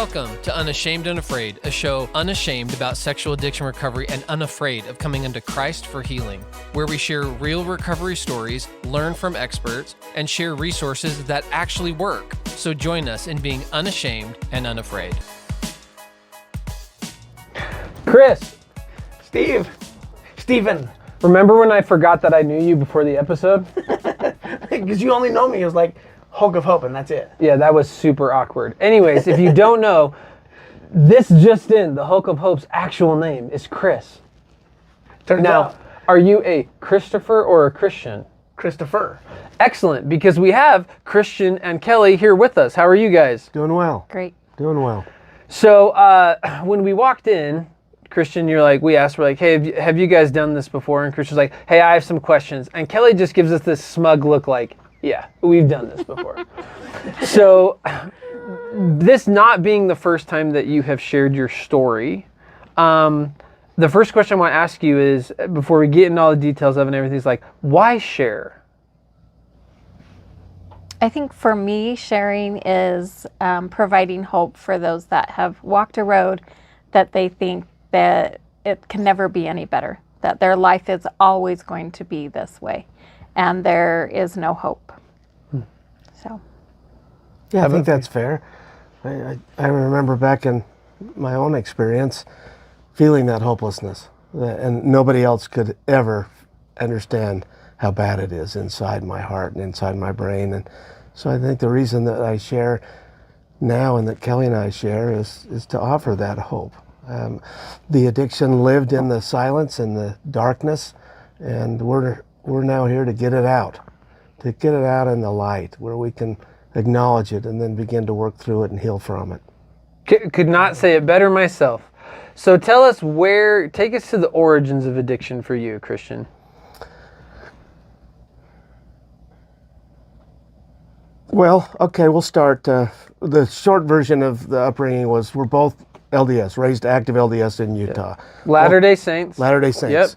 Welcome to Unashamed and Afraid, a show unashamed about sexual addiction recovery and unafraid of coming unto Christ for healing, where we share real recovery stories, learn from experts, and share resources that actually work. So join us in being unashamed and unafraid. Chris. Steven. Remember when I forgot that I knew you before the episode? Because you only know me as like Hulk of Hope and that's it. Yeah, that was super awkward. Anyways, if you don't know, this just in, the Hulk of Hope's actual name is Chris. Turns now, out. Are you a Christopher or a Christian? Christopher. Excellent, because we have Christian and Kelly here with us. How are you guys? Doing well. Great. Doing well. So when we walked in, Christian, we're like, hey, have you guys done this before? And Christian's like, hey, I have some questions. And Kelly just gives us this smug look like, yeah, we've done this before. So this not being the first time that you have shared your story, the first question I want to ask you is, before we get into all the details of it and everything, is like, why share? I think for me, sharing is providing hope for those that have walked a road that they think that it can never be any better, that their life is always going to be this way, and there is no hope. So. Yeah, I think that's fair. I remember back in my own experience feeling that hopelessness, and nobody else could ever understand how bad it is inside my heart and inside my brain. And so I think the reason that I share now and that Kelly and I share is to offer that hope. The addiction lived in the silence and the darkness, and we're now here to get it out in the light where we can acknowledge it and then begin to work through it and heal from it. Could not say it better myself. So tell us take us to the origins of addiction for you, Christian. Well, okay, we'll start. The short version of the upbringing was we're both LDS, raised active LDS in Utah. Latter-day Saints. Latter-day Saints.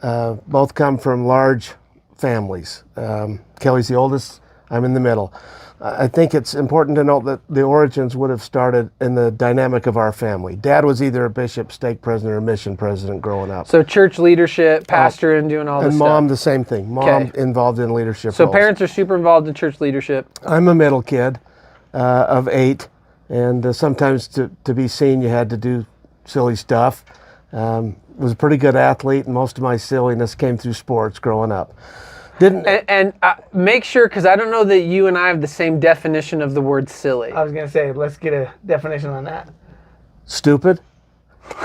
Yep. Both come from large families. Kelly's the oldest, I'm in the middle. I think it's important to note that the origins would have started in the dynamic of our family. Dad was either a bishop, stake president, or mission president growing up. So church leadership, pastor, and doing all this stuff. And mom, the same thing. Mom involved in leadership So roles. parents are super involved in church leadership. I'm a middle kid of 8, and sometimes to be seen you had to do silly stuff. Was a pretty good athlete, and most of my silliness came through sports growing up. And make sure, because I don't know that you and I have the same definition of the word silly. I was going to say, let's get a definition on that. Stupid?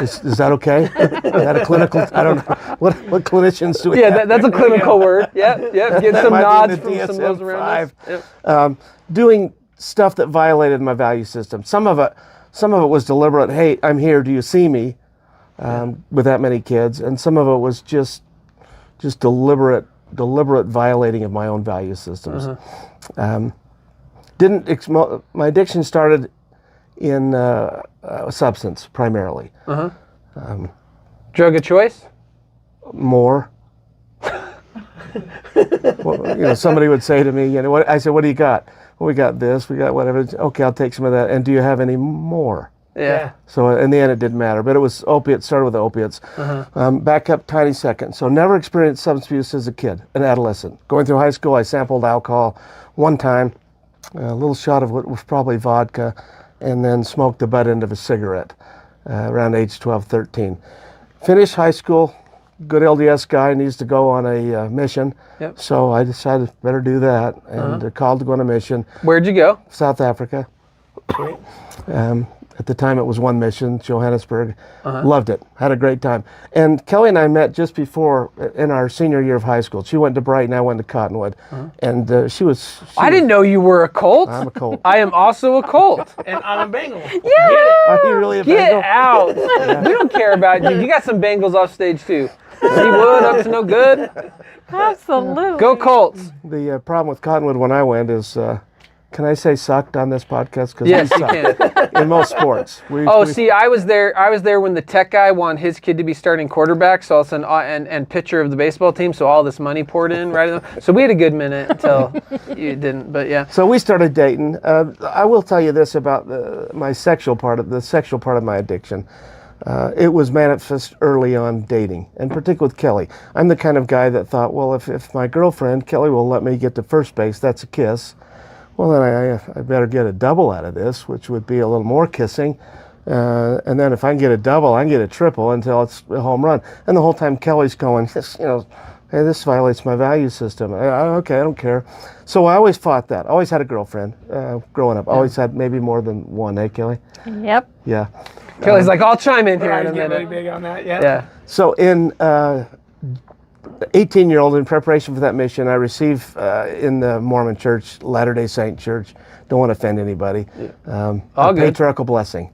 Is that okay? Is that a clinical? I don't know. What clinicians do we have? Yeah, that's a clinical word. Yep. Get some nods from some of those around us. Yep. Doing stuff that violated my value system. Some of it was deliberate. Hey, I'm here. Do you see me? With that many kids, and some of it was just deliberate violating of my own value systems. My addiction started in substance primarily. Drug of choice? More. Well, somebody would say to me, I said, what do you got? Well, we got this, we got whatever. Okay, I'll take some of that. And do you have any more? Yeah. So in the end, it didn't matter, but it was opiates. Started with opiates. Back up tiny second. So never experienced substance abuse as a kid, an adolescent. Going through high school, I sampled alcohol one time, a little shot of what was probably vodka, and then smoked the butt end of a cigarette around age 12, 13. Finished high school. Good LDS guy needs to go on a mission. Yep. So I decided better do that and called to go on a mission. Where'd you go? South Africa. At the time, it was one mission, Johannesburg. Loved it. Had a great time. And Kelly and I met just before, in our senior year of high school. She went to Brighton, I went to Cottonwood. And she was... I didn't know you were a cult. I'm a cult. I am also a cult. And I'm a Bengal. Yeah! Are you really a Get Bengal? out. We don't care about you. You got some Bengals off stage, too. See Wood up to no good. Absolutely. Go Colts. The problem with Cottonwood when I went is can I say sucked on this podcast? Because Yes, you can. in most sports. See, I was there when the tech guy wanted his kid to be starting quarterback, so all of a sudden, and pitcher of the baseball team, so all this money poured in, right? So we had a good minute until you didn't, but yeah. So we started dating. I will tell you this about the sexual part of my addiction. It was manifest early on dating, and particularly with Kelly. I'm the kind of guy that thought, well, if my girlfriend, Kelly, will let me get to first base, that's a kiss. Well, then I better get a double out of this, which would be a little more kissing. And then if I can get a double, I can get a triple until it's a home run. And the whole time Kelly's going, hey, this violates my value system. Okay, I don't care. So I always fought that. I always had a girlfriend growing up. Always had maybe more than one, eh, Kelly? Yep. Yeah. Kelly's like, I'll chime in here in a Get really minute. big on that. Yeah. Yeah. So in 18-year-old, in preparation for that mission, I received in the Mormon Church, Latter-day Saint Church, don't want to offend anybody, All a good. patriarchal blessing.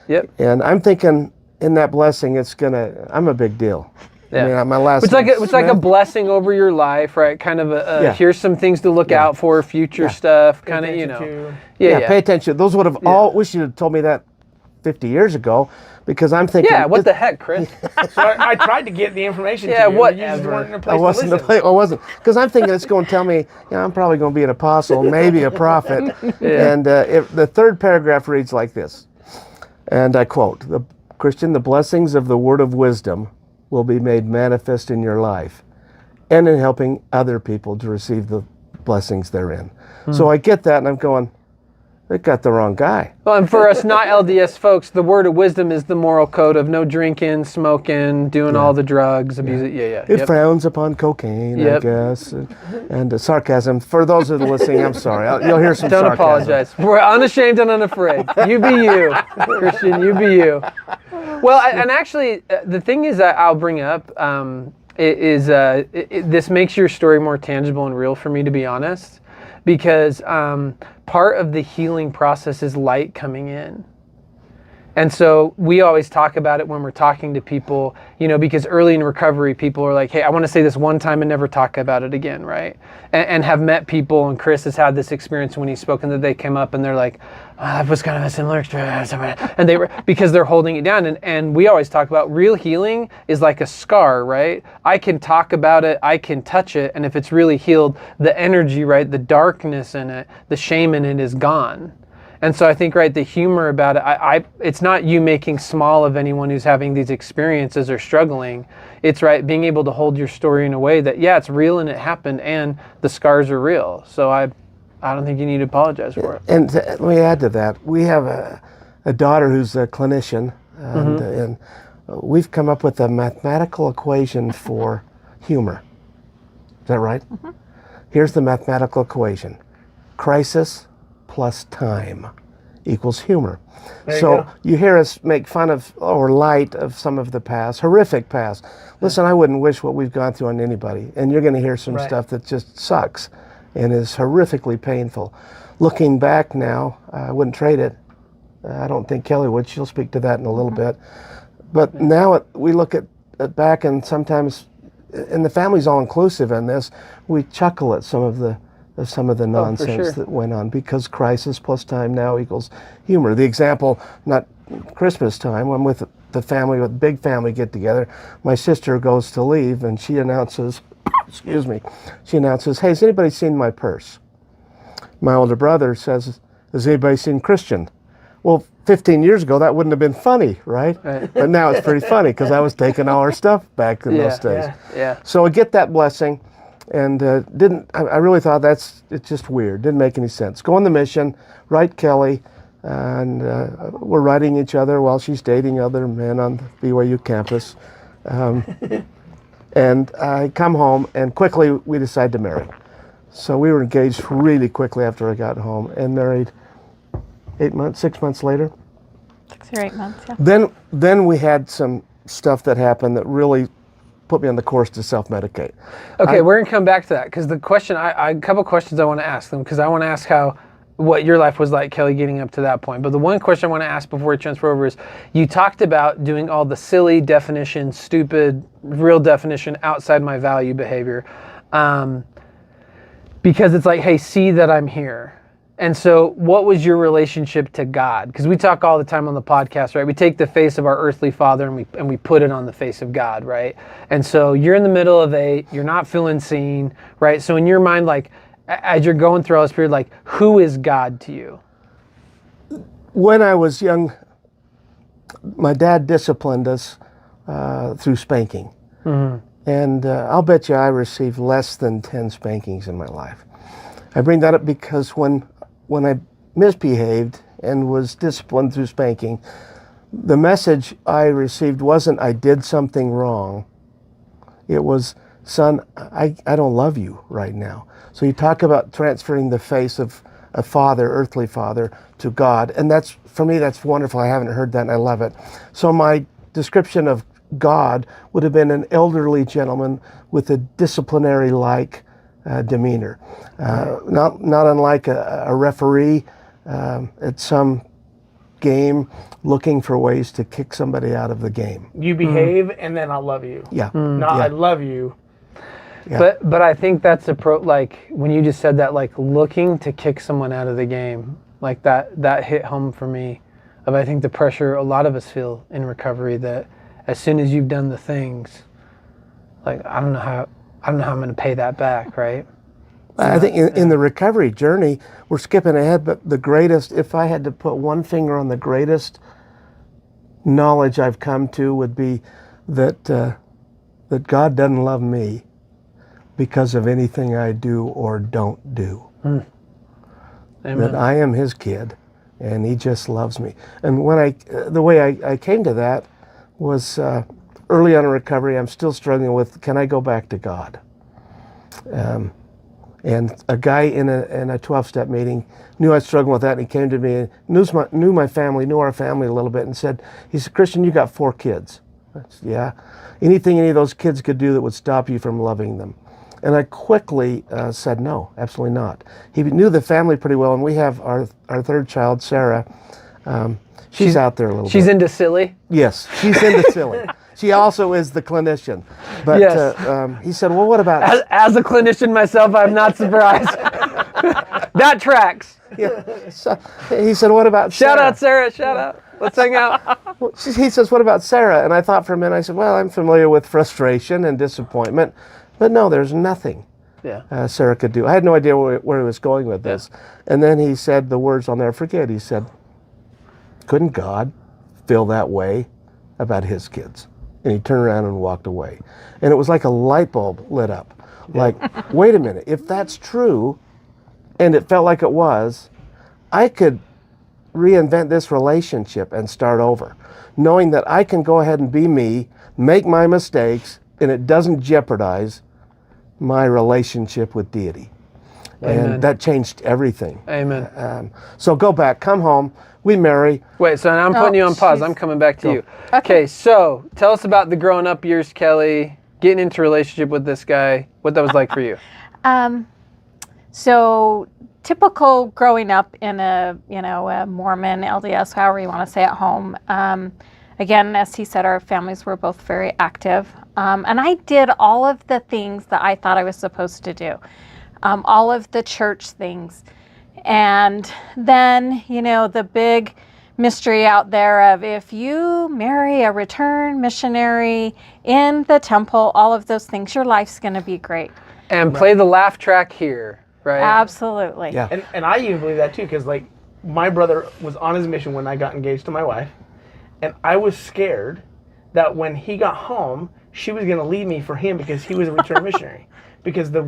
Yep. And I'm thinking in that blessing, I'm a big deal. Yeah. I mean, my last It's like a blessing over your life, right? Kind of here's some things to look out for, future stuff, kind of, Yeah, pay attention. Those would have wish you'd have told me that 50 years ago, because I'm thinking. Yeah, what the heck, Chris? So I tried to get the information Yeah, to you, but you just whatever. weren't in a place I to wasn't. listen. I wasn't, because I'm thinking it's going to tell me, I'm probably going to be an apostle, maybe a prophet. And the third paragraph reads like this, and I quote: "Christian, the blessings of the word of wisdom will be made manifest in your life, and in helping other people to receive the blessings therein." So I get that, and I'm going, they got the wrong guy. Well, and for us not LDS folks, the word of wisdom is the moral code of no drinking, smoking, doing all the drugs, abusing. It frowns upon cocaine, I guess, and sarcasm. For those that are listening, I'm sorry. You'll hear some Don't sarcasm. apologize. We're unashamed and unafraid. You be you, Christian. You be you. Well, and actually, the thing is that I'll bring up this makes your story more tangible and real for me, to be honest, because part of the healing process is light coming in. And so we always talk about it when we're talking to people, because early in recovery, people are like, hey, I want to say this one time and never talk about it again, right? And have met people, and Chris has had this experience when he's spoken, that they came up and they're like, that was kind of a similar experience. And they were, because they're holding it down. And we always talk about real healing is like a scar, right? I can talk about it, I can touch it, and if it's really healed, the energy, right, the darkness in it, the shame in it is gone. And so I think, right, the humor about it, it's not you making small of anyone who's having these experiences or struggling. It's, right, being able to hold your story in a way that, it's real and it happened and the scars are real. So I don't think you need to apologize for it. And let me add to that. We have a daughter who's a clinician, and we've come up with a mathematical equation for humor. Is that right? Mm-hmm. Here's the mathematical equation. Crisis plus time equals humor. So you hear us make fun of or light of some of the past, horrific past. Listen, I wouldn't wish what we've gone through on anybody. And you're going to hear some stuff that just sucks and is horrifically painful. Looking back now, I wouldn't trade it. I don't think Kelly would. She'll speak to that in a little bit. But now we look at back, and sometimes, and the family's all inclusive in this, we chuckle at some of the nonsense that went on, because crisis plus time now equals humor. The example, not Christmas time, I'm with the family, with big family get together. My sister goes to leave and she announces, hey, has anybody seen my purse? My older brother says, has anybody seen Christian? Well, 15 years ago, that wouldn't have been funny, right? But now it's pretty funny, because I was taking all our stuff back in those days. So I get that blessing. And I really thought it's just weird. Didn't make any sense. Go on the mission, write Kelly, and we're writing each other while she's dating other men on the BYU campus. And I come home, and quickly we decide to marry. So we were engaged really quickly after I got home, and married 6 months later. 6 or 8 months, yeah. Then we had some stuff that happened that really put me on the course to self-medicate. Okay, we're gonna come back to that, because the question, a couple questions I want to ask them, because I want to ask what your life was like, Kelly, getting up to that point. But the one question I want to ask before we transfer over is, you talked about doing all the silly definition, stupid, real definition, outside my value behavior, because it's like, hey, see that I'm here. And so what was your relationship to God? Because we talk all the time on the podcast, right? We take the face of our earthly father and we put it on the face of God, right? And so you're in the middle of you're not feeling seen, right? So in your mind, like, as you're going through all this period, like, who is God to you? When I was young, my dad disciplined us through spanking. And I'll bet you I received less than 10 spankings in my life. I bring that up because when I misbehaved and was disciplined through spanking, the message I received wasn't I did something wrong. It was, son, I don't love you right now. So you talk about transferring the face of a father, earthly father, to God. And that's, for me, that's wonderful. I haven't heard that and I love it. So my description of God would have been an elderly gentleman with a disciplinary-like demeanor. Not unlike a referee at some game looking for ways to kick somebody out of the game. You behave and then I'll love you. Yeah. Not I love you. Yeah. But I think that's like when you just said that, like looking to kick someone out of the game, like that hit home for me. Of I think the pressure a lot of us feel in recovery, that as soon as you've done the things, like I don't know how I'm going to pay that back, right? I think in the recovery journey, we're skipping ahead, but the greatest, if I had to put one finger on the greatest knowledge I've come to, would be that that God doesn't love me because of anything I do or don't do. Amen. That I am his kid and he just loves me. And when the way I came to that was early on in recovery. I'm still struggling with, can I go back to God? And a guy in a 12-step meeting knew I was struggling with that, and he came to me and knew my family, knew our family a little bit, and he said, Christian, you got 4 kids. I said, yeah. Anything any of those kids could do that would stop you from loving them? And I quickly said, no, absolutely not. He knew the family pretty well, and we have our 3rd child, Sarah. She's out there a little bit. She's into silly? Yes, she's into silly. She also is the clinician. But Yes. He said, well, what about... As a clinician myself, I'm not surprised. That tracks. Yeah. So, he said, what about Shout Sarah? out, Sarah. Shout out. Let's hang out. He says, what about Sarah? And I thought for a minute, I said, well, I'm familiar with frustration and disappointment. But no, there's nothing Sarah could do. I had no idea where he was going with this. And then he said the words I'll never forget. He said, couldn't God feel that way about his kids? And he turned around and walked away. And it was like a light bulb lit up. Like, wait a minute, if that's true, and it felt like it was, I could reinvent this relationship and start over, knowing that I can go ahead and be me, make my mistakes, and it doesn't jeopardize my relationship with deity. Amen. And that changed everything. Amen. So go back, come home, we marry. Wait, so now I'm putting you on pause. I'm coming back to you. Okay, so tell us about the growing up years, Kelly, getting into a relationship with this guy, what that was like for you. So typical growing up in a Mormon LDS, however you want to say, at home. Again, as he said, our families were both very active. And I did all of the things that I thought I was supposed to do. All of the church things. And then, the big mystery out there of if you marry a return missionary in the temple, all of those things, your life's going to be great. And play the laugh track here, right? Absolutely. Yeah. And I even believe that too, because like my brother was on his mission when I got engaged to my wife, and I was scared that when he got home, she was going to leave me for him because he was a return missionary. Because the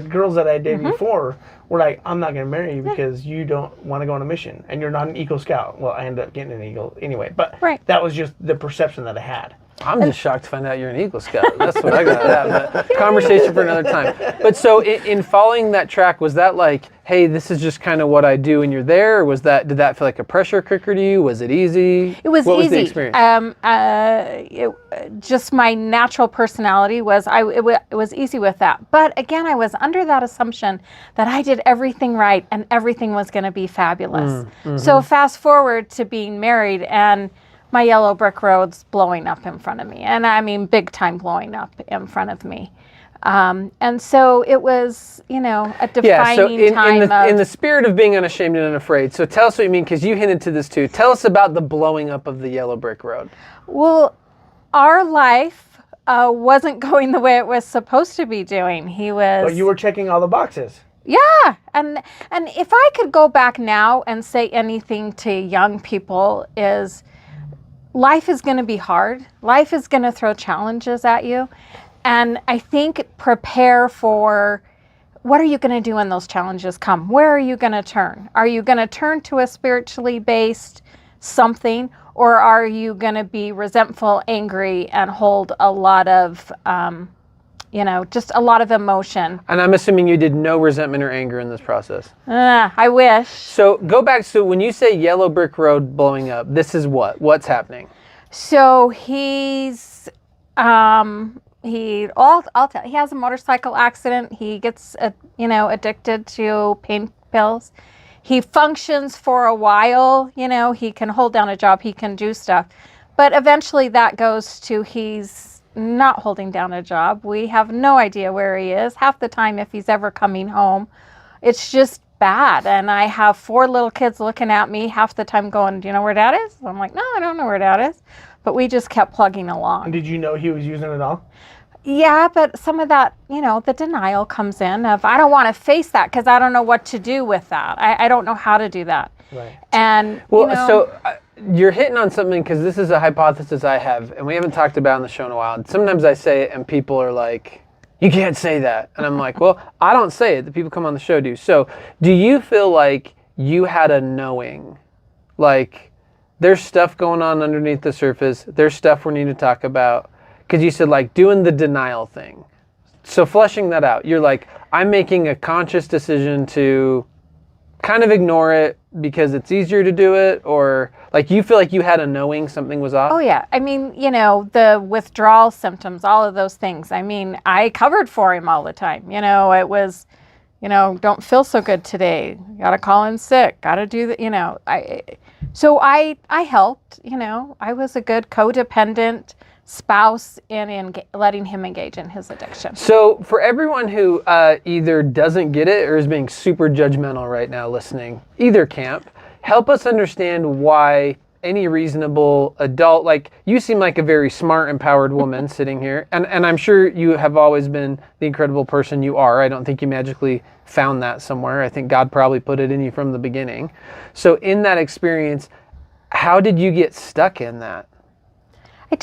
girls that I dated before were like, I'm not going to marry you because you don't want to go on a mission and you're not an Eagle Scout. Well, I ended up getting an Eagle anyway, but that was just the perception that I had. I'm just shocked to find out you're an Eagle Scout. That's what I got out of that. But conversation for another time. But so in following that track, was that like, hey, this is just kind of what I do and you're there? Or did that feel like a pressure cooker to you? Was it easy? It was what easy. Was the experience? Just my natural personality was, it was easy with that. But again, I was under that assumption that I did everything right and everything was going to be fabulous. So fast forward to being married and my yellow brick road's blowing up in front of me. And I mean, big time blowing up in front of me. And so it was, a defining Yeah, so time in the spirit of being unashamed and unafraid, so tell us what you mean, because you hinted to this too. Tell us about the blowing up of the yellow brick road. Well, our life wasn't going the way it was supposed to be doing. But you were checking all the boxes. Yeah, and if I could go back now and say anything to young people is life is going to be hard. Life is going to throw challenges at you. And I think prepare for what are you going to do when those challenges come? Where are you going to turn? Are you going to turn to a spiritually based something, or are you going to be resentful, angry, and hold a lot of just a lot of emotion? And I'm assuming you did no resentment or anger in this process. I wish. So go back. So when you say yellow brick road blowing up, this is what? What's happening? So he's he has a motorcycle accident. He gets addicted to pain pills. He functions for a while. He can hold down a job. He can do stuff, but eventually that goes to he's not holding down a job. We have no idea where he is half the time, if he's ever coming home. It's just bad. And I have 4 little kids looking at me half the time going, do you know where Dad is? I'm like, no, I don't know where Dad is. But we just kept plugging along. And did you know he was using it all? Yeah, but some of that, the denial comes in of, I don't want to face that because I don't know what to do with that. I don't know how to do that. Right. And, you're hitting on something, because this is a hypothesis I have, and we haven't talked about in the show in a while. And sometimes I say it, and people are like, you can't say that. And I'm like, well, I don't say it. The people come on the show do. So do you feel like you had a knowing? Like, there's stuff going on underneath the surface. There's stuff we need to talk about. Because you said, like, doing the denial thing. So fleshing that out, you're like, I'm making a conscious decision to kind of ignore it because it's easier to do it, or like you feel like you had a knowing something was off? Oh yeah. I mean, the withdrawal symptoms, all of those things. I mean, I covered for him all the time. It was, don't feel so good today. Got to call in sick. Got to do that. I helped, I was a good codependent spouse in letting him engage in his addiction. So for everyone who either doesn't get it or is being super judgmental right now listening, either camp, help us understand why any reasonable adult, like you seem like a very smart, empowered woman sitting here, and I'm sure you have always been the incredible person you are. I don't think you magically found that somewhere. I think God probably put it in you from the beginning. So in that experience, how did you get stuck in that? I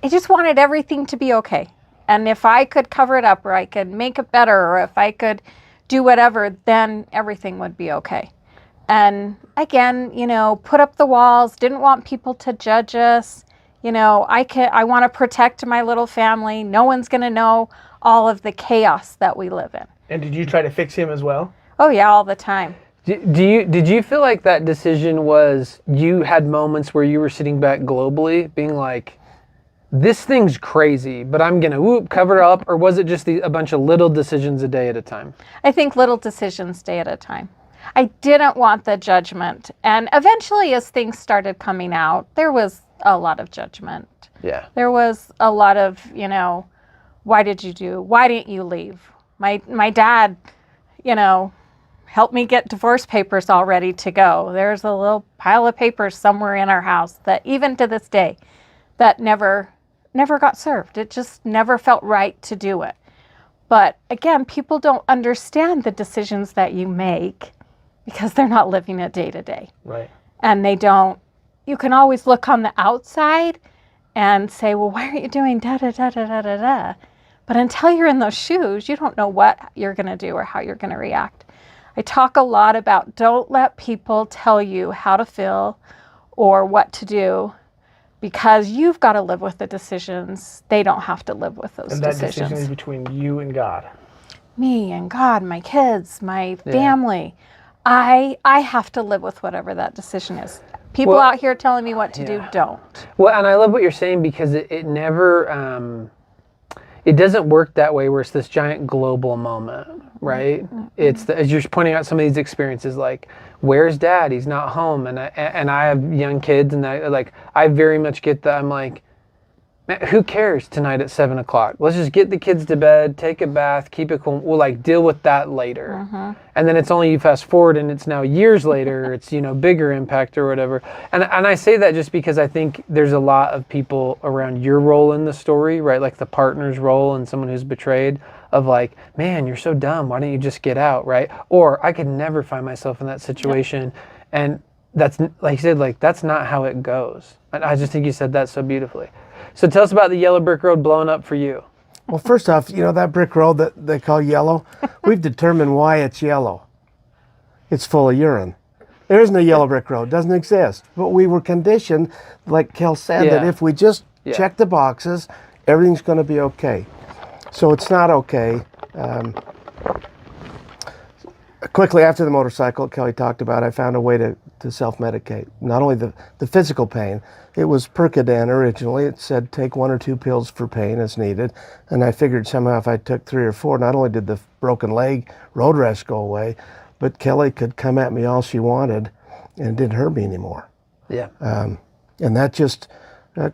just wanted everything to be okay. And if I could cover it up, or I could make it better, or if I could do whatever, then everything would be okay. And again, put up the walls, didn't want people to judge us. I want to protect my little family. No one's going to know all of the chaos that we live in. And did you try to fix him as well? Oh yeah, all the time. Did you feel like that decision was, you had moments where you were sitting back globally being like, this thing's crazy, but I'm going to cover it up? Or was it just a bunch of little decisions a day at a time? I think little decisions day at a time. I didn't want the judgment. And eventually, as things started coming out, there was a lot of judgment. Yeah. There was a lot of, why didn't you leave? My dad, helped me get divorce papers all ready to go. There's a little pile of papers somewhere in our house that even to this day, that never got served. It just never felt right to do it. But again, people don't understand the decisions that you make because they're not living it day to day. Right. And you can always look on the outside and say, well, why aren't you doing da da da da da da da? But until you're in those shoes, you don't know what you're going to do or how you're going to react. I talk a lot about don't let people tell you how to feel or what to do, because you've got to live with the decisions. They don't have to live with those decisions. And that decision is between you and God. Me and God, my kids, my family. I have to live with whatever that decision is. People out here telling me what to do don't. Well, and I love what you're saying, because it never, it doesn't work that way where it's this giant global moment, right? Mm-hmm. It's as you're pointing out some of these experiences, like, where's Dad? He's not home. And I have young kids, and I very much get that. I'm like, man, who cares tonight at 7 o'clock? Let's just get the kids to bed, take a bath, keep it cool. We'll like deal with that later. And then it's only you fast forward and it's now years later, it's, you know, bigger impact or whatever. And I say that just because I think there's a lot of people around your role in the story, right? Like the partner's role and someone who's betrayed, of like, man, you're so dumb. Why don't you just get out, right? Or I could never find myself in that situation. And that's, like you said, like that's not how it goes. And I just think you said that so beautifully. So tell us about the yellow brick road blowing up for you. Well, first off, you know that brick road that they call yellow? We've determined why it's yellow. It's full of urine. There isn't a yellow brick road. It doesn't exist. But we were conditioned, like Kelle said, that if we just check the boxes, everything's going to be okay. So it's not okay. Quickly after the motorcycle, Kelle talked about, I found a way to self-medicate. Not only the physical pain, it was Percodan originally. It said take 1 or 2 pills for pain as needed. And I figured somehow if I took 3 or 4, not only did the broken leg road rash go away, but Kelle could come at me all she wanted and it didn't hurt me anymore. Yeah. And that just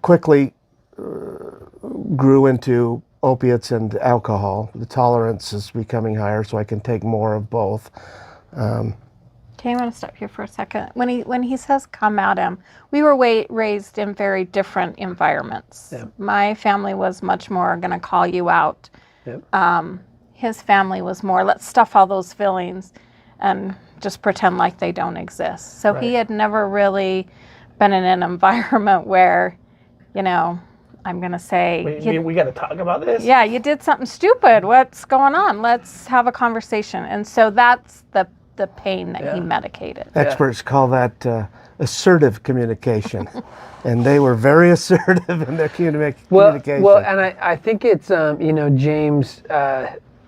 quickly grew into opiates and alcohol. The tolerance is becoming higher, so I can take more of both. Okay, I want to stop here for a second. When he says come at him, we were raised in very different environments. Yep. My family was much more going to call you out. Yep. His family was more, let's stuff all those feelings and just pretend like they don't exist. So he had never really been in an environment where, you know, I'm going to say... Wait, we got to talk about this? Yeah, you did something stupid. What's going on? Let's have a conversation. And so that's the pain that he medicated. Experts call that assertive communication. And they were very assertive in their communication. Well, and I think it's, you know, James,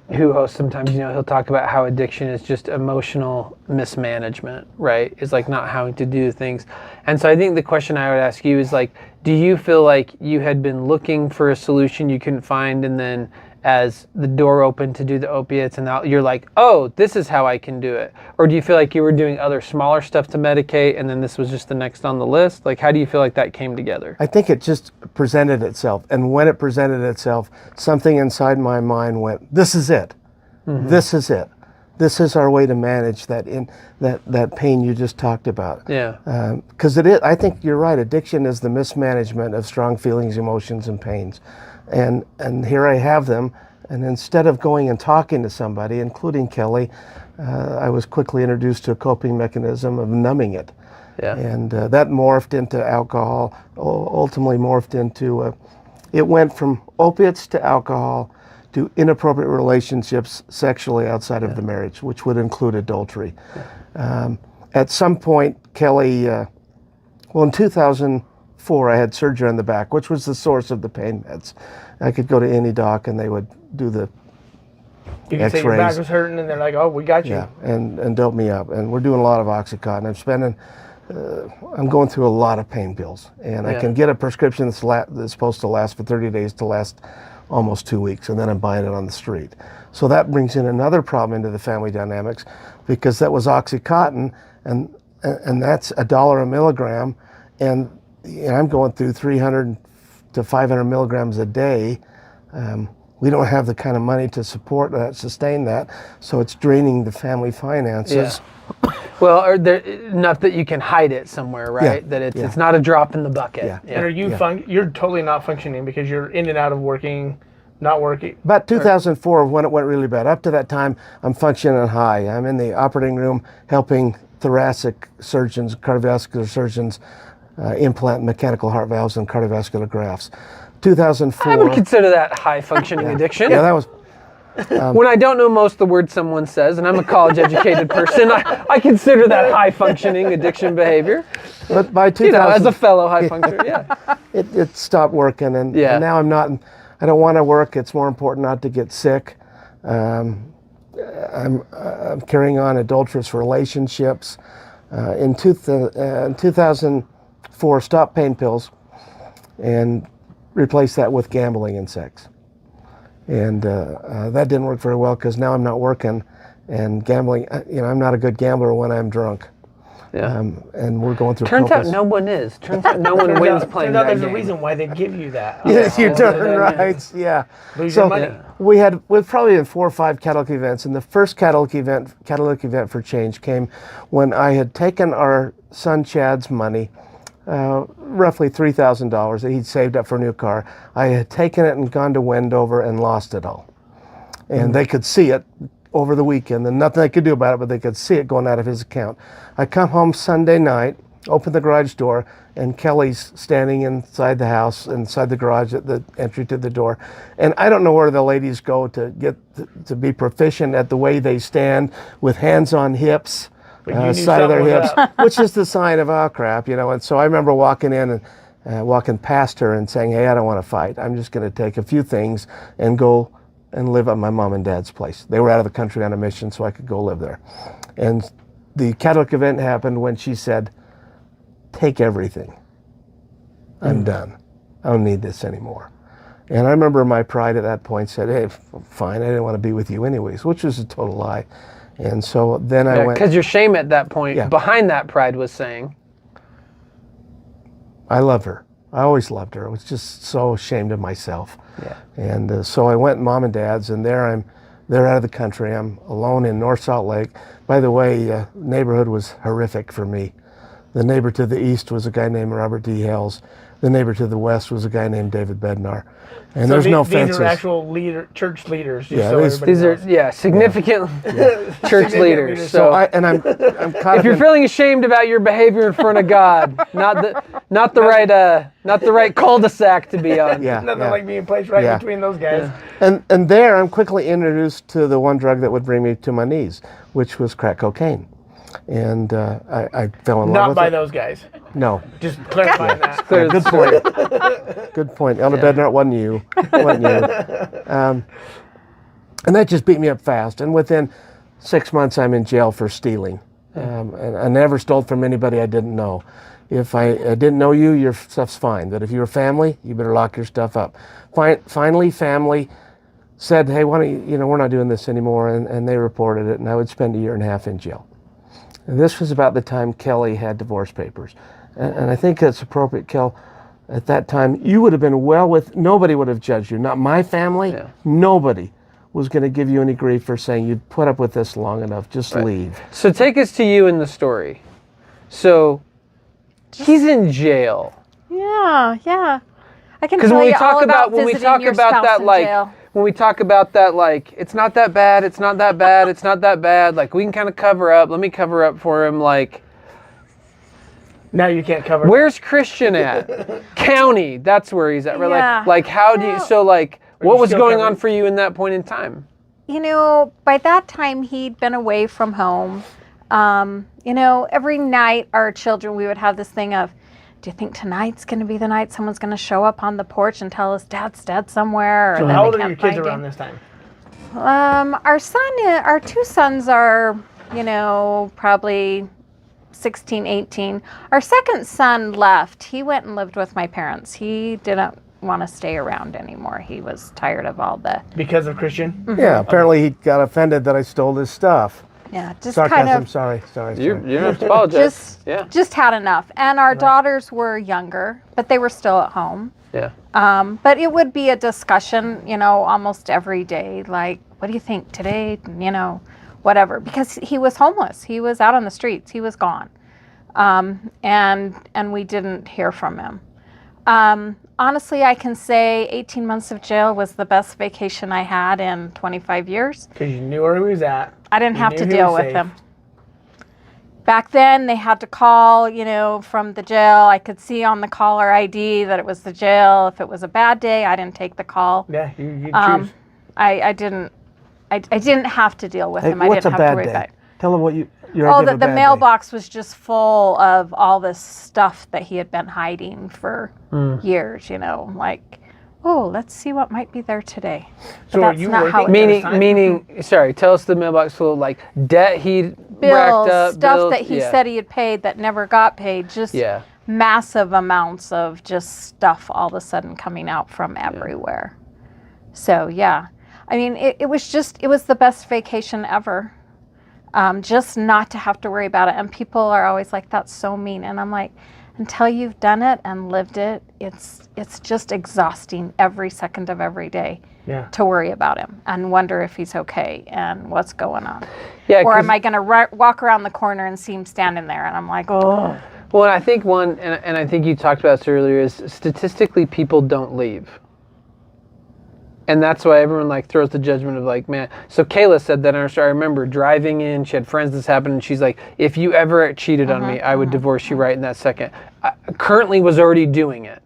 who hosts sometimes, you know, he'll talk about how addiction is just emotional mismanagement, right? It's like not how to do things. And so I think the question I would ask you is like, do you feel like you had been looking for a solution you couldn't find, and then as the door opened to do the opiates and you're like, oh, this is how I can do it? Or do you feel like you were doing other smaller stuff to medicate and then this was just the next on the list? Like, how do you feel like that came together? I think it just presented itself. And when it presented itself, something inside my mind went, this is it. Mm-hmm. This is it. This is our way to manage that pain you just talked about. Yeah. Because it is. I think you're right. Addiction is the mismanagement of strong feelings, emotions, and pains. And here I have them. And instead of going and talking to somebody, including Kelle, I was quickly introduced to a coping mechanism of numbing it. Yeah. And that morphed into alcohol. Ultimately morphed into. It went from opiates to alcohol to inappropriate relationships sexually outside of the marriage, which would include adultery. At some point, Kelle, in 2004, I had surgery on the back, which was the source of the pain meds. I could go to any doc and they would do the You can X-rays. say your back was hurting and they're like, oh, we got you. Yeah, and dope me up. And we're doing a lot of Oxycontin. I'm going through a lot of pain pills. And I can get a prescription that's supposed to last for 30 days to last almost 2 weeks, and then I'm buying it on the street. So that brings in another problem into the family dynamics, because that was Oxycontin, and that's $1 a milligram, and I'm going through 300 to 500 milligrams a day. We don't have the kind of money to support that, sustain that, so it's draining the family finances. Yeah. Well, or enough that you can hide it somewhere, right? That it's not a drop in the bucket. Yeah. And are you you're totally not functioning because you're in and out of working, not working? About 2004 when it went really bad. Up to that time, I'm functioning high. I'm in the operating room helping thoracic surgeons, cardiovascular surgeons implant mechanical heart valves and cardiovascular grafts. 2004. I would consider that high functioning addiction. Yeah, that was. When I don't know most of the words someone says, and I'm a college educated person, I consider that high functioning addiction behavior. But by 2000, you know, as a fellow high functioner, it stopped working, and now I'm not. I don't want to work. It's more important not to get sick. I'm carrying on adulterous relationships. In 2004, stopped pain pills, and replaced that with gambling and sex. And that didn't work very well because now I'm not working, and gambling. I'm not a good gambler when I'm drunk. Yeah. And we're going through. Turns out copious- no one is. Turns out no one wins playing Turns out that there's game. a reason why they give you that. Yes, you're Oh, darn right. Yeah. Lose your money. We've probably had 4 or 5 catalytic events, and the first catalytic event for change came when I had taken our son Chad's money, roughly $3,000 that he'd saved up for a new car. I had taken it and gone to Wendover and lost it all, and they could see it over the weekend, and nothing I could do about it, but they could see it going out of his account. I come home Sunday night, open the garage door, and Kelly's standing inside the house, inside the garage at the entry to the door. And I don't know where the ladies go to get to be proficient at the way they stand with hands on hips, But you knew side of their something was hips, up. which is the sign of, oh crap, And so I remember walking in and walking past her and saying, hey, I don't want to fight. I'm just going to take a few things and go and live at my mom and dad's place. They were out of the country on a mission, so I could go live there. And the catalytic event happened when she said, take everything. I'm done. I don't need this anymore. And I remember my pride at that point said, hey, fine, I didn't want to be with you anyways, which was a total lie. And so then I went. Because your shame at that point, Yeah. behind that pride, was saying, I love her. I always loved her. I was just so ashamed of myself. Yeah. And so I went mom and dad's, and they're out of the country. I'm alone in North Salt Lake. By the way, neighborhood was horrific for me. The neighbor to the east was a guy named Robert D. Hales. The neighbor to the west was a guy named David Bednar. And So there's no these fences. are actual church leaders. Just Yeah, so everybody these are knows. significant church leaders. leaders. So, I'm caught if up you're in- feeling ashamed about your behavior in front of God, not the right cul-de-sac to be on. yeah, Nothing yeah. like being placed right Yeah. between those guys. And there I'm quickly introduced to the one drug that would bring me to my knees, which was crack cocaine. And I fell in love Not with by it. those guys. No. Just clarifying that. Clear Good the story. point. Good point. Elder Bednar, it wasn't you. And that just beat me up fast. And within 6 months, I'm in jail for stealing. And I never stole from anybody I didn't know. If I didn't know you, your stuff's fine. But if you're family, you better lock your stuff up. Finally, family said, hey, why don't you, we're not doing this anymore. And they reported it, and I would spend 1.5 years in jail. And this was about the time Kelle had divorce papers. And I think it's appropriate, Kelle, at that time, you would have been nobody would have judged you. Not my family, Yeah. nobody was going to give you any grief for saying you'd put up with this long enough, just leave. So take us to you in the story. So he's in jail. Yeah. I can Because tell when we you all talk about about when we visiting talk your about spouse that in like jail. when we talk about that like it's not that bad, it's not that bad, it's not that bad, like we can kind of cover up. Let me cover up for him. Like, Now you can't cover. where's Christian at? County, that's where he's at. Right? Yeah. Like how do you? So like, what you was still going on covering? for you in that point in time? By that time he'd been away from home. Every night our children, we would have this thing of, do you think tonight's going to be the night someone's going to show up on the porch and tell us Dad's dead somewhere? So then how we old are can't your kids find around him? this time? Our 2 sons are, probably 16, 18. Our second son left. He went and lived with my parents. He didn't want to stay around anymore. He was tired of all the, Because of Christian? Yeah, apparently he got offended that I stole his stuff. just Sarcasm, kind of sorry. You don't have to apologize. just had enough. And our daughters were younger, but they were still at home. Yeah. But it would be a discussion, almost every day. Like, what do you think today? Whatever. Because he was homeless. He was out on the streets. He was gone. And we didn't hear from him. Honestly, I can say 18 months of jail was the best vacation I had in 25 years. Because you knew where he was at. I didn't You have knew to he deal was with safe. him. Back then, they had to call, from the jail. I could see on the caller ID that it was the jail. If it was a bad day, I didn't take the call. Yeah, you choose. I didn't have to deal with Hey, him. I what's didn't a have to bad worry day? about it. Tell him what your Oh, idea of a the bad day. mailbox was just full of all this stuff that he had been hiding for years, like, oh, let's see what might be there today. But So are that's you not how it working? goes. Meaning, sorry, tell us the mailbox full of like debt he racked Bills, up, stuff bills, that he yeah. said he had paid that never got paid, just Yeah. massive amounts of just stuff all of a sudden coming out from everywhere. So, yeah. I mean, it was the best vacation ever. just not to have to worry about it. And people are always like, that's so mean. And I'm like, until you've done it and lived it, it's just exhausting every second of every day to worry about him and wonder if he's okay and what's going on. Yeah, or am I going to walk around the corner and see him standing there and I'm like, oh. Well, I think and I think you talked about this earlier, is statistically people don't leave. And that's why everyone like throws the judgment of like, man. So Kelle said that, and I remember driving in, she had friends this happened, and she's like, if you ever cheated on me, I would divorce you right in that second. I currently was already doing it,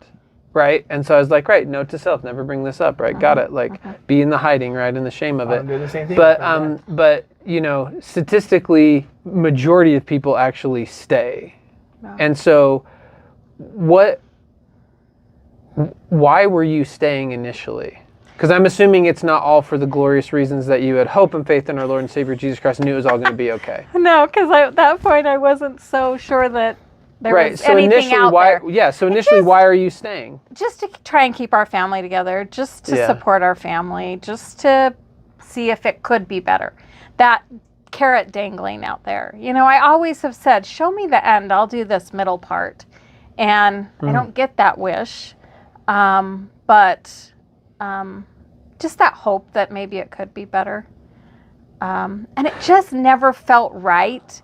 right? And so I was like, right, note to self, never bring this up, right? Got it. Like, be in the hiding, right, and the shame of it. I'm doing the same thing. But you know, statistically, majority of people actually stay. Wow. And so, why were you staying initially? Because I'm assuming it's not all for the glorious reasons that you had hope and faith in our Lord and Savior Jesus Christ and knew it was all going to be okay. No, because at that point I wasn't so sure that there was anything out there. Yeah, so initially, why are you staying? Just to try and keep our family together, just to support our family, just to see if it could be better. That carrot dangling out there. You know, I always have said, show me the end, I'll do this middle part. And I don't get that wish. But just that hope that maybe it could be better. And it just never felt right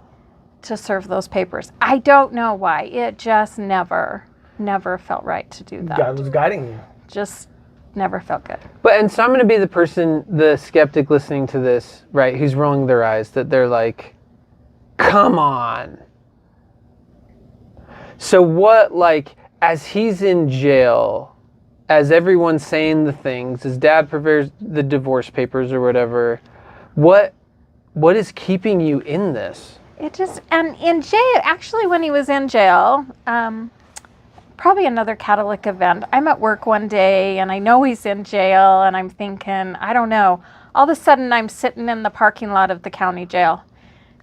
to serve those papers. I don't know why. It just never felt right to do that. God was guiding you. Just never felt good. And so I'm going to be the skeptic listening to this, right, who's rolling their eyes, that they're like, come on. So what, like, as he's in jail, as everyone's saying the things, as dad prepares the divorce papers or whatever, what is keeping you in this? And in jail, actually when he was in jail, probably another catalytic event. I'm at work one day and I know he's in jail and I'm thinking, I don't know. All of a sudden I'm sitting in the parking lot of the county jail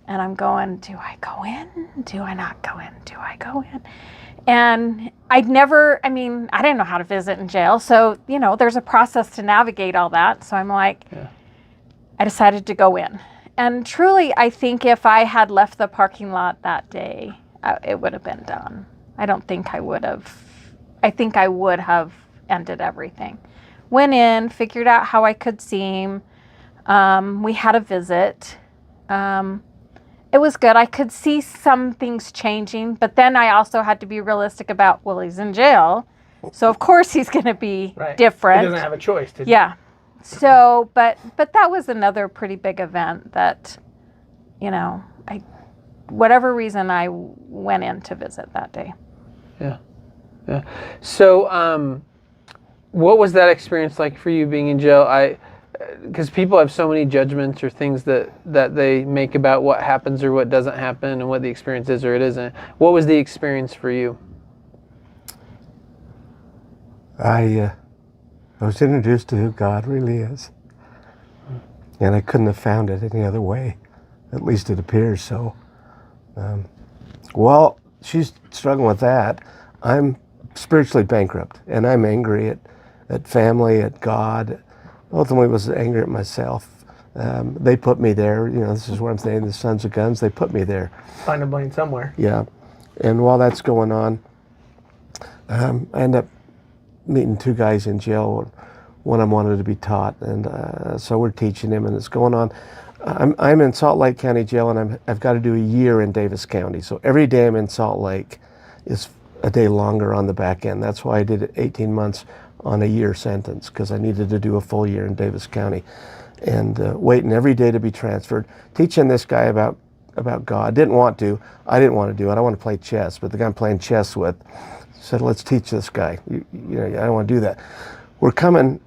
and I'm going, do I go in? Do I not go in? Do I go in? And I didn't know how to visit in jail. So, you know, there's a process to navigate all that. So I'm like, I decided to go in. And truly, I think if I had left the parking lot that day, it would have been done. I don't think I would have. I think I would have ended everything. Went in, figured out how I could see him. We had a visit. It was good. I could see some things changing, but then I also had to be realistic about, well, he's in jail. So, of course, he's going to be different. He doesn't have a choice to. Yeah. So, but that was another pretty big event that, you know, whatever reason I went in to visit that day. Yeah. So, what was that experience like for you being in jail? Because people have so many judgments or things that they make about what happens or what doesn't happen and what the experience is or it isn't. What was the experience for you? I was introduced to who God really is. And I couldn't have found it any other way. At least it appears so. While she's struggling with that, I'm spiritually bankrupt. And I'm angry at family, at God. Ultimately was angry at myself. They put me there. You know, this is where I'm saying the sons of guns. They put me there. Find a blame somewhere. Yeah. And while that's going on, I end up meeting two guys in jail. One of them wanted to be taught, and so we're teaching him, and it's going on. I'm in Salt Lake County Jail, and I've got to do a year in Davis County. So every day I'm in Salt Lake is a day longer on the back end. That's why I did 18 months on a year sentence, because I needed to do a full year in Davis County, and waiting every day to be transferred. Teaching this guy about God. I didn't want to do it. I want to play chess, but the guy I'm playing chess with said, let's teach this guy. You know, I don't want to do that. We're coming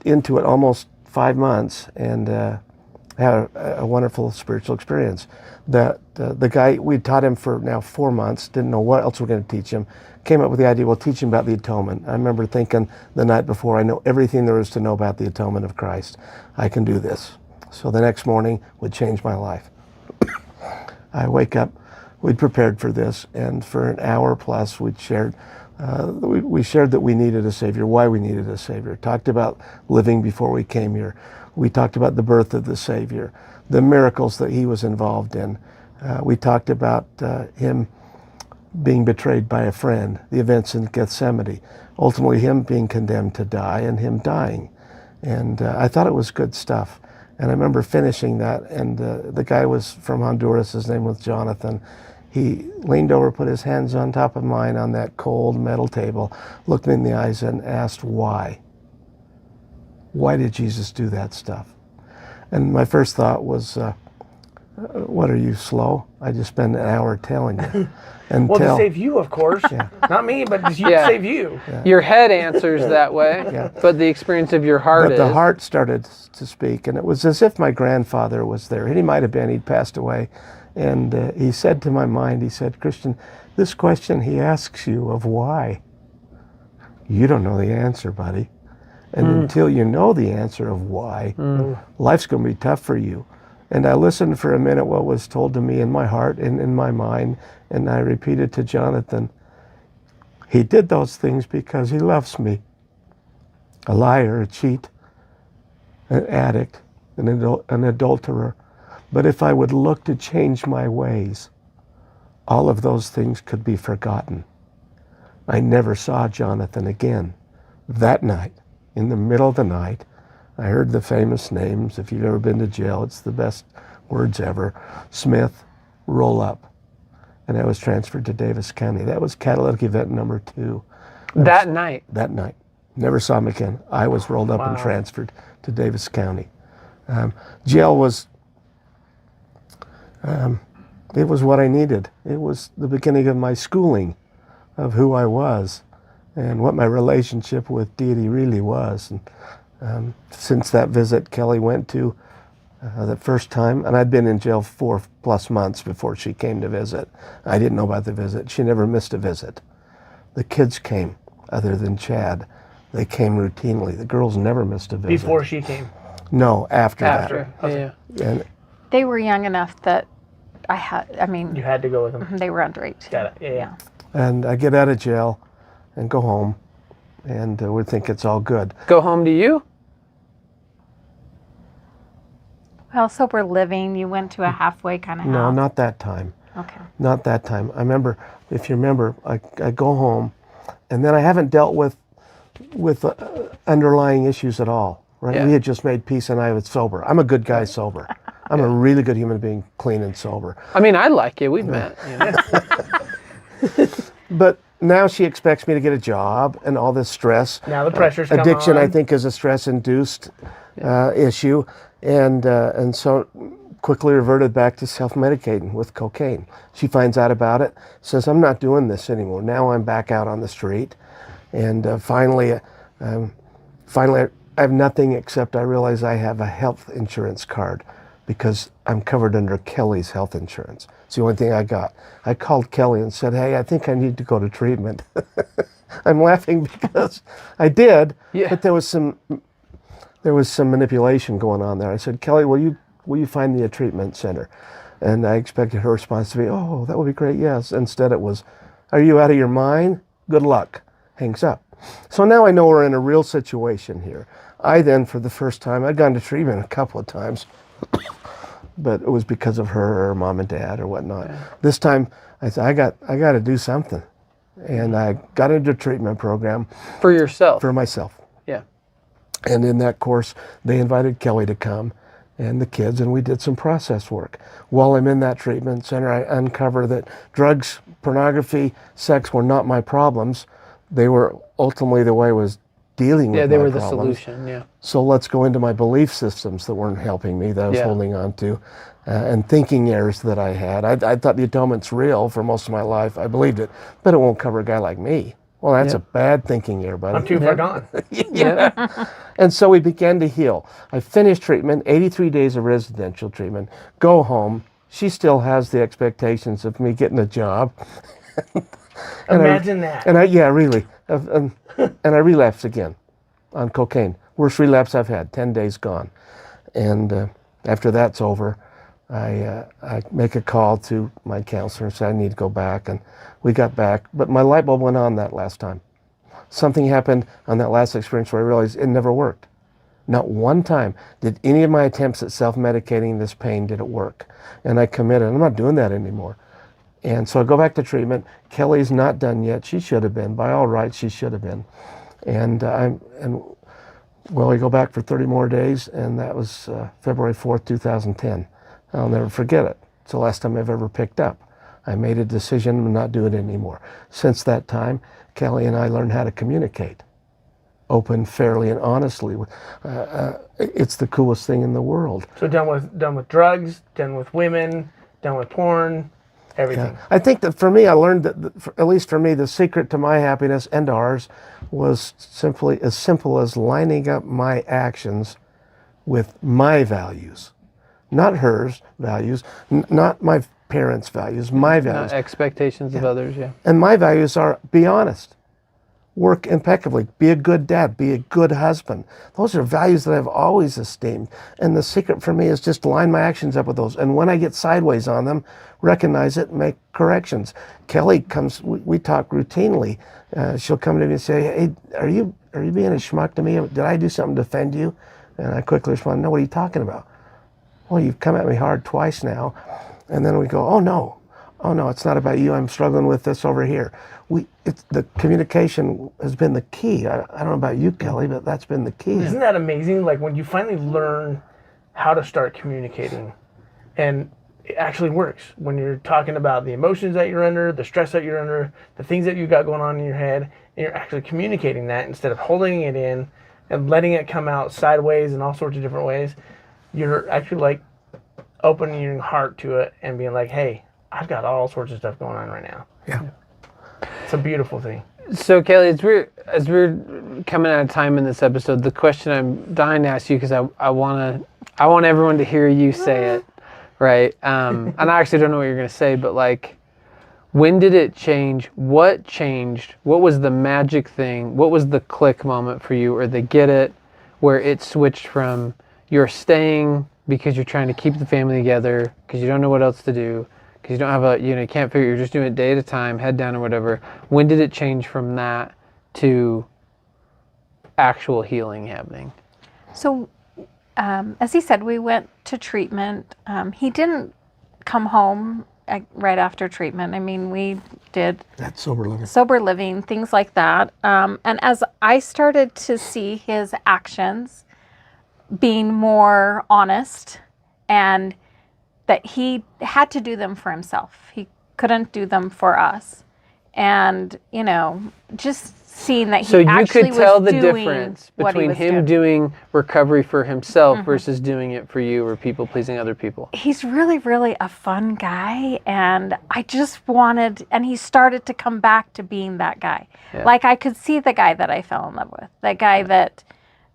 into it almost 5 months and had a wonderful spiritual experience. The guy, we taught him for now 4 months, didn't know what else we're going to teach him, came up with the idea, we'll teach him about the atonement. I remember thinking the night before, I know everything there is to know about the atonement of Christ. I can do this. So the next morning would change my life. I wake up we'd prepared for this, and for an hour plus we shared that we needed a Savior, why we needed a Savior. Talked about living before we came here. We talked about the birth of the Savior, the miracles that he was involved in. We talked about him being betrayed by a friend, the events in Gethsemane, ultimately him being condemned to die and him dying. And I thought it was good stuff. And I remember finishing that, and the guy was from Honduras, his name was Jonathan. He leaned over, put his hands on top of mine on that cold metal table, looked me in the eyes and asked why. Why did Jesus do that stuff? And my first thought was, what, are you slow? I just spent an hour telling you. And Well, to save you, of course. Not me, but to save you. Your head answers that way, but the experience of your heart But the heart started to speak, and it was as if my grandfather was there. And he might have been, he'd passed away. And he said to my mind, he said, Christian, this question he asks you of why, you don't know the answer, buddy. And until you know the answer of why, life's going to be tough for you. And I listened for a minute what was told to me in my heart and in my mind, and I repeated to Jonathan, he did those things because he loves me. A liar, a cheat, an addict, an adulterer. But if I would look to change my ways, all of those things could be forgotten. I never saw Jonathan again. That night, in the middle of the night, I heard the famous names. If you've ever been to jail, it's the best words ever. Smith, roll up. And I was transferred to Davis County. That was catalytic event number 2. That night? That night. Never saw him again. I was rolled up and transferred to Davis County. Jail was, it was what I needed. It was the beginning of my schooling of who I was and what my relationship with deity really was. And since that visit Kelle went to the first time, and I'd been in jail 4+ months before she came to visit. I didn't know about the visit. She never missed a visit. The kids came, other than Chad. They came routinely. The girls never missed a visit. Before she came? No, after that. Yeah. And They were young enough that You had to go with them. they were underage. Got it. Yeah. And I get out of jail and go home, and would think it's all good. Go home to you? Well, sober living, you went to a halfway kind of house. No, not that time. Okay. Not that time. I remember, if you remember, I go home, and then I haven't dealt with underlying issues at all, right? Yeah. We had just made peace, and I was sober. I'm a good guy sober. I'm a really good human being, clean and sober. I mean, I like you. We've met. You know? But now she expects me to get a job and all this stress. Now the pressure's come Addiction, on. I think, is a stress-induced issue. And so quickly reverted back to self-medicating with cocaine. She finds out about it, says, I'm not doing this anymore. Now I'm back out on the street. And finally, I have nothing except I realize I have a health insurance card because I'm covered under Kelle's health insurance. It's the only thing I got. I called Kelle and said, hey, I think I need to go to treatment. I'm laughing because I did, but there was some manipulation going on there. I said, Kelle, will you find me a treatment center? And I expected her response to be, oh, that would be great, yes. Instead it was, are you out of your mind? Good luck. Hangs up. So now I know we're in a real situation here. I then, for the first time, I'd gone to treatment a couple of times, but it was because of her or mom and dad or whatnot. Yeah. This time, I said, I got to do something. And I got into a treatment program. For yourself? For myself. Yeah. And in that course, they invited Kelle to come and the kids, and we did some process work. While I'm in that treatment center, I uncover that drugs, pornography, sex were not my problems. They were ultimately the way I was dealing with my problems. Yeah, they were the solution, yeah. So let's go into my belief systems that weren't helping me, that I was holding on to, and thinking errors that I had. I thought the atonement's real for most of my life. I believed it, but it won't cover a guy like me. Well, that's a bad thinking error, buddy. I'm too far gone. And so we began to heal. I finished treatment, 83 days of residential treatment, go home. She still has the expectations of me getting a job. Imagine that. And really. And I relapsed again on cocaine. Worst relapse I've had, 10 days gone. And after that's over, I make a call to my counselor and say I need to go back, and we got back. But my light bulb went on that last time. Something happened on that last experience where I realized it never worked. Not one time did any of my attempts at self-medicating this pain did it work. And I committed, I'm not doing that anymore. And so I go back to treatment. Kelly's not done yet. She should have been. By all rights, she should have been. And we go back for 30 more days, and that was February 4th, 2010. I'll never forget it. It's the last time I've ever picked up. I made a decision to not do it anymore. Since that time, Kelly and I learned how to communicate open, fairly, and honestly. It's the coolest thing in the world. So done with drugs, done with women, done with porn, everything. Yeah. I think that for me, I learned that, at least for me, the secret to my happiness and ours was simply as simple as lining up my actions with my values. Not hers values, not my parents' values, my values. Not expectations of others, yeah. And my values are be honest, work impeccably, be a good dad, be a good husband. Those are values that I've always esteemed. And the secret for me is just line my actions up with those. And when I get sideways on them, recognize it and make corrections. Kelly comes, we talk routinely. She'll come to me and say, hey, are you being a schmuck to me? Did I do something to offend you? And I quickly respond, no, what are you talking about? Well, you've come at me hard twice now. And then we go, oh no, it's not about you. I'm struggling with this over here. The communication has been the key. I don't know about you, Kelly, but that's been the key. Isn't that amazing? Like when you finally learn how to start communicating, and it actually works. When you're talking about the emotions that you're under, the stress that you're under, the things that you got going on in your head, and you're actually communicating that instead of holding it in and letting it come out sideways in all sorts of different ways. You're actually like opening your heart to it and being like, hey, I've got all sorts of stuff going on right now. Yeah. It's a beautiful thing. So Kelly, as we're coming out of time in this episode, the question I'm dying to ask you, because I want everyone to hear you say it, right? And I actually don't know what you're going to say, but like, when did it change? What changed? What was the magic thing? What was the click moment for you, or the get it, where it switched from you're staying because you're trying to keep the family together because you don't know what else to do, because you don't have you can't figure, you're just doing it day at a time, head down or whatever. When did it change from that to actual healing happening? So, as he said, we went to treatment. He didn't come home right after treatment. I mean, we did That's sober living, things like that. And as I started to see his actions being more honest, and that he had to do them for himself. He couldn't do them for us. And, just seeing that he So you actually could tell was the doing difference what he between was him doing recovery for himself versus doing it for you or people pleasing other people. He's really, really a fun guy, and I just wanted, and he started to come back to being that guy. Yeah. Like I could see the guy that I fell in love with, that guy that,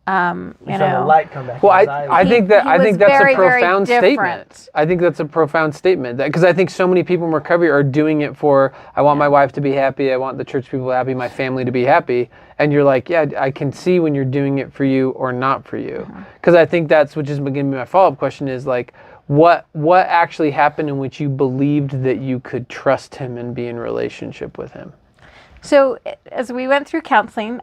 You saw the light come back. Well, in his eyes. I think he that's was a very, very profound statement. different. I think that's a profound statement, because I think so many people in recovery are doing it for, I want my wife to be happy, I want the church people happy, my family to be happy, and you're like, yeah, I can see when you're doing it for you or not for you. Because I think that's what just going to be my follow-up question is like, what actually happened in which you believed that you could trust him and be in relationship with him? So as we went through counseling,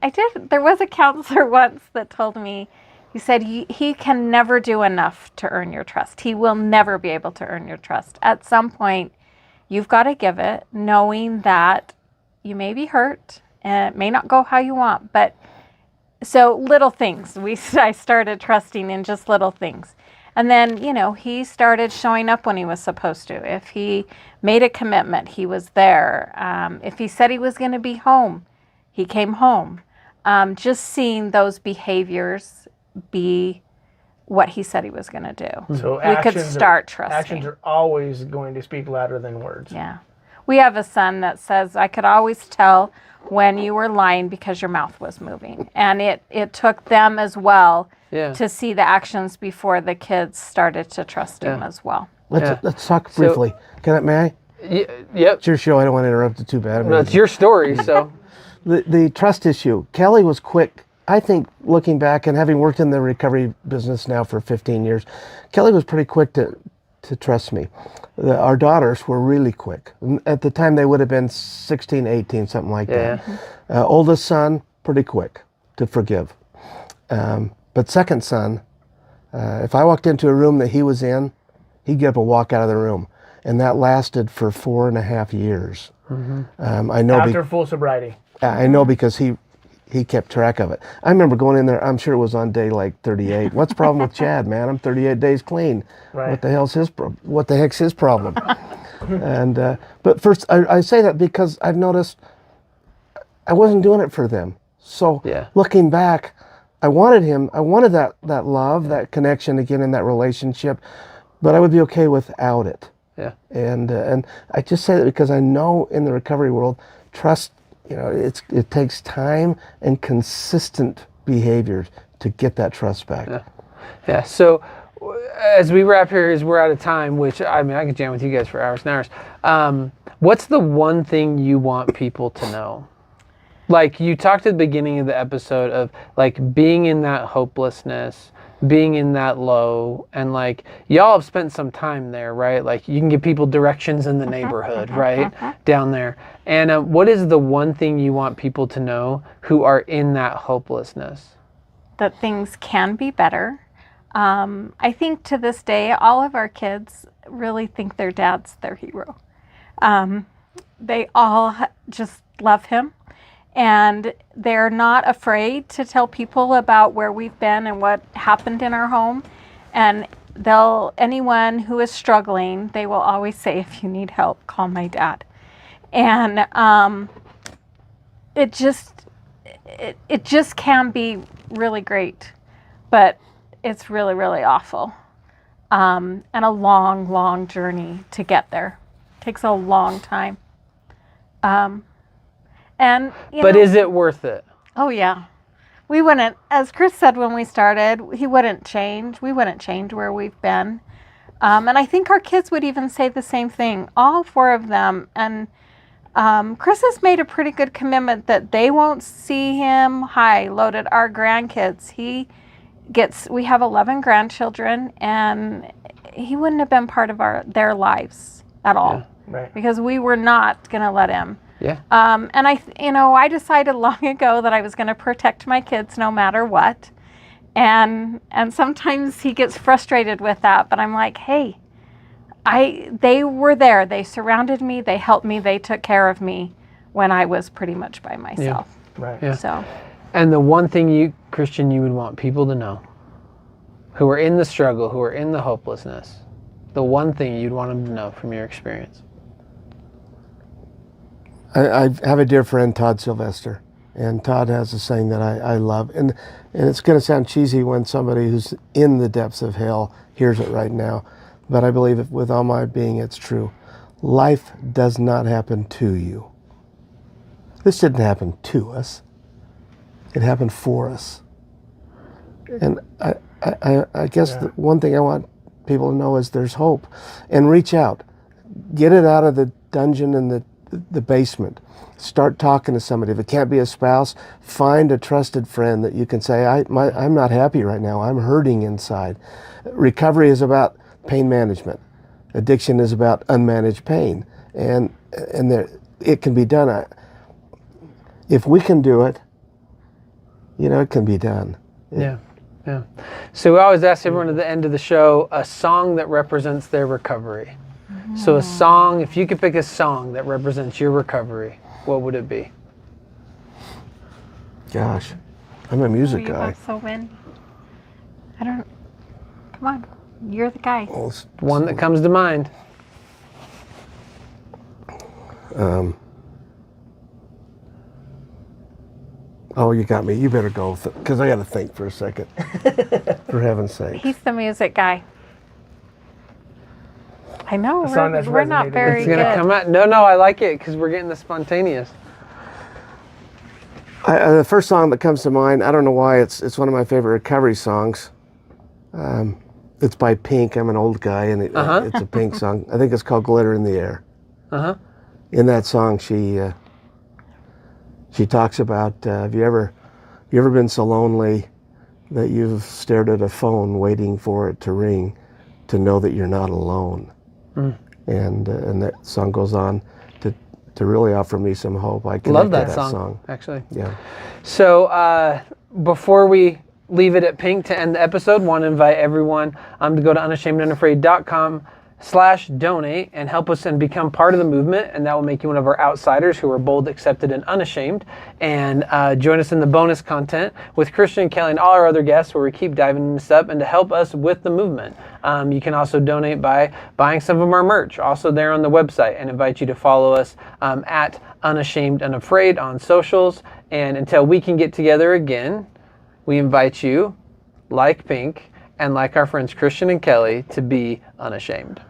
there was a counselor once that told me, he said, he can never do enough to earn your trust. He will never be able to earn your trust. At some point, you've got to give it, knowing that you may be hurt and it may not go how you want. But so little things, I started trusting in just little things. And then, he started showing up when he was supposed to. If he made a commitment, he was there. If he said he was going to be home, he came home. Just seeing those behaviors be what he said he was going to do. So we could start trusting. Actions are always going to speak louder than words. Yeah. We have a son that says, I could always tell when you were lying because your mouth was moving. And it took them as well to see the actions before the kids started to trust him as well. Let's talk briefly. May I? Yep. It's your show. I don't want to interrupt it too bad. No, it's your story, so. The trust issue. Kelly was quick. I think looking back and having worked in the recovery business now for 15 years, Kelly was pretty quick to to trust me. Our daughters were really quick. At the time, they would have been 16, 18, something like that. Oldest son, pretty quick to forgive. But second son, if I walked into a room that he was in, he'd get up and walk out of the room. And that lasted for 4.5 years. I know After full sobriety. I know because he kept track of it. I remember going in there, I'm sure it was on day like 38. What's the problem with Chad, man? I'm 38 days clean. Right. What the heck's his problem? And but first, I say that because I've noticed I wasn't doing it for them. So looking back, I wanted that love, that connection again in that relationship, but I would be okay without it. Yeah. And I just say that because I know in the recovery world, trust, it takes time and consistent behaviors to get that trust back. Yeah. So as we wrap here, as we're out of time, which I mean, I could jam with you guys for hours and hours. What's the one thing you want people to know? Like you talked at the beginning of the episode of like being in that hopelessness, being in that low, and like y'all have spent some time there, right? Like you can give people directions in the neighborhood, right? Down there. And what is the one thing you want people to know who are in that hopelessness? That things can be better. I think to this day, all of our kids really think their dad's their hero. They all just love him. And they're not afraid to tell people about where we've been and what happened in our home. And anyone who is struggling, they will always say, if you need help, call my dad. And it just can be really great, but it's really, really awful. And a long, long journey to get there. It takes a long time. But is it worth it? Oh yeah. We wouldn't, as Chris said when we started, he wouldn't change. We wouldn't change where we've been. And I think our kids would even say the same thing, all 4 of them. And Chris has made a pretty good commitment that they won't see him high-loaded. Our grandkids, we have 11 grandchildren, and he wouldn't have been part of their lives at all. Yeah, right. Because we were not going to let him. Yeah. And I decided long ago that I was going to protect my kids no matter what. And sometimes he gets frustrated with that, but I'm like, hey, they were there. They surrounded me. They helped me. They took care of me when I was pretty much by myself. Yeah. Right. Yeah. So. And the one thing Christian, you would want people to know, who are in the struggle, who are in the hopelessness, the one thing you'd want them to know from your experience. I have a dear friend, Todd Sylvester, and Todd has a saying that I love, and it's going to sound cheesy when somebody who's in the depths of hell hears it right now, but I believe with all my being it's true. Life does not happen to you. This didn't happen to us. It happened for us. And I guess the one thing I want people to know is there's hope, and reach out. Get it out of the dungeon and the basement. Start talking to somebody. If it can't be a spouse, find a trusted friend that you can say, I'm not happy right now. I'm hurting inside. Recovery is about pain management. Addiction is about unmanaged pain. And it can be done. If we can do it, it can be done. Yeah. So we always ask everyone at the end of the show a song that represents their recovery. So a song, if you could pick a song that represents your recovery, what would it be? Gosh, I'm a music guy. You have so many. Come on, you're the guy. Well, One that comes to mind. Oh, you got me. You better go, because I got to think for a second. For heaven's sake. He's the music guy. I know, song that's we're not resonated very It's gonna good. come out. No, I like it because we're getting the spontaneous. The first song that comes to mind, I don't know why, it's one of my favorite recovery songs. It's by Pink. I'm an old guy, and it's a Pink song. I think it's called "Glitter in the Air." In that song, she talks about have you ever been so lonely that you've stared at a phone waiting for it to ring to know that you're not alone. And that song goes on to really offer me some hope. I connect Love to that that song, actually. Yeah. So before we leave it at pink to end the episode, want to invite everyone to go to unashamedunafraid.com/donate and help us and become part of the movement, and that will make you one of our outsiders who are bold, accepted, and unashamed. And join us in the bonus content with Christian, Kelle, and all our other guests, where we keep diving this up and to help us with the movement. You can also donate by buying some of our merch, also there on the website, and invite you to follow us at Unashamed Unafraid on socials. And until we can get together again, we invite you, like Pink, and like our friends Christian and Kelle, to be unashamed.